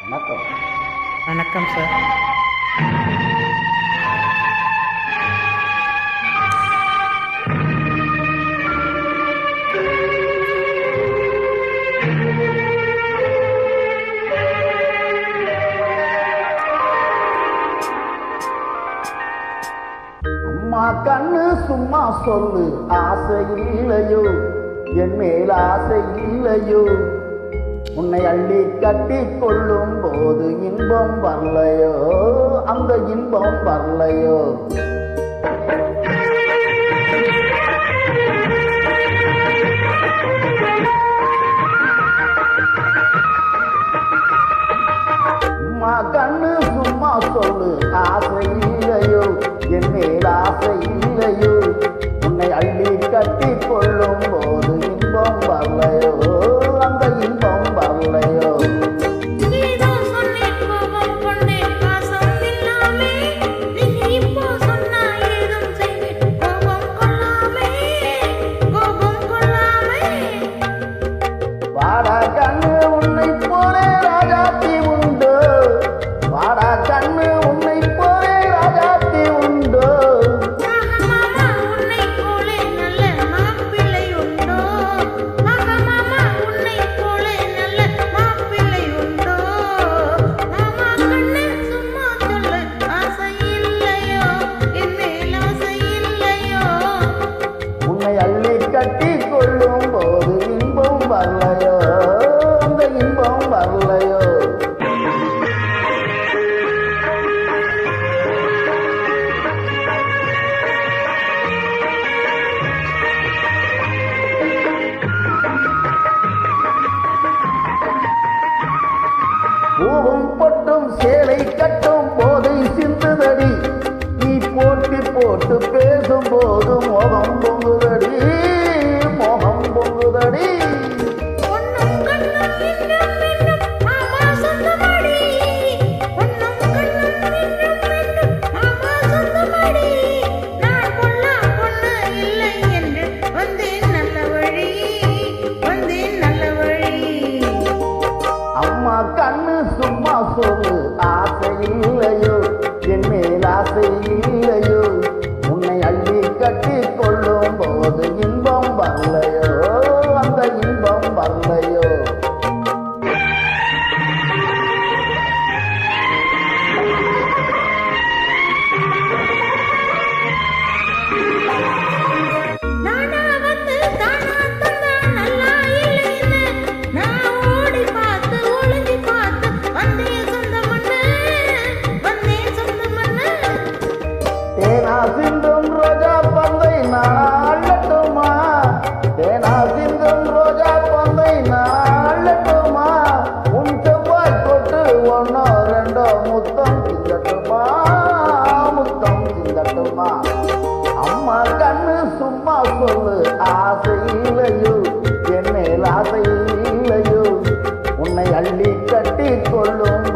வணக்கம். வணக்கம் சார். அம்மா கண்ணு சும்மா சொல்லு, ஆசை இல்லையோ என் மேல் ஆசை இல்லையோ, உன்னை அள்ளி கட்டி கொள்ளும் போது இன்பம் வரலையோ, அந்த இன்பம் வரலையோ. அம்மா கண்ணு சும்மா சொல்லு, ஆசை இல்லையோ என் மேல் ஆசை இல்லையோ, உன்னை அள்ளி கட்டி கொள்ளும் போது இன்பம் வரலையோ, அந்த இன்பம் வரலையோ. வாடா கண்ணு உன்னை போலே ராஜாத்தி உண்டு, வாடா கண்ணு உன்னை போலே ராஜாத்தி உண்டு. உன்னை அள்ளி கட்டி கொள்ளும் போது இன்பம் வரலையோ, அந்த இன்பம் வரலையோ. பூவும் பொட்டும் சேலை கட்டும் போதை சிந்துதடி, நீ போட்டி போட்டு பேசும் போது மோகம் பொங்குதடி, மோகம் பொங்குதடி. அம்மா கண்ணு சும்மா சொல்லு, ஆசை இல்லையோ என் மேல் ஆசை இல்லையோ, உன்னை அள்ளி கட்டி கொள்ளும் போது இன்பம் வரலையோ, அந்த இன்பம் வரலையோ. தேனா சிந்தும் ரோஜா பந்தை நான் அள்ளட்டுமா, தேனா சிந்தும் ரோஜா பந்தை நான் அள்ளட்டுமா, உன் செவ்வாய் தொட்டு ஒன்னோ ரெண்டோ முத்தம் சிந்தட்டுமா, முத்தம் சிந்தட்டுமா. அம்மா கண்ணு சும்மா சொல்லு, ஆசை இல்லையோ என் மேல் ஆசை இல்லையோ, உன்னை அள்ளி கட்டி கொள்ளும்